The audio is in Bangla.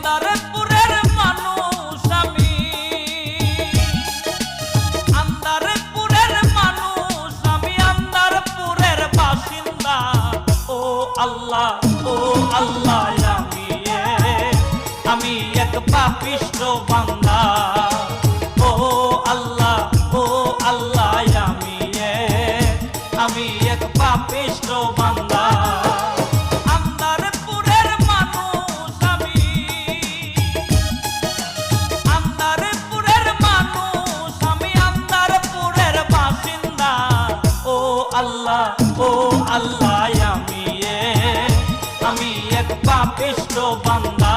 আন্দারপুরের মানুষ আমি, আন্দারপুরের মানুষ আমি, আন্দারপুরের বাসিন্দা। ও আল্লাহ আমি এক পাপিষ্ঠ বান্দা। ও আল্লাহ আমি এক পাপিষ্ঠ বান্দা। আন্দারপুরের মানুষ আমি, আন্দারপুরের মানুষ আমি, আন্দারপুরের বাসিন্দা। ও আল্লাহ আমি এক পাপিষ্ঠ বান্দা।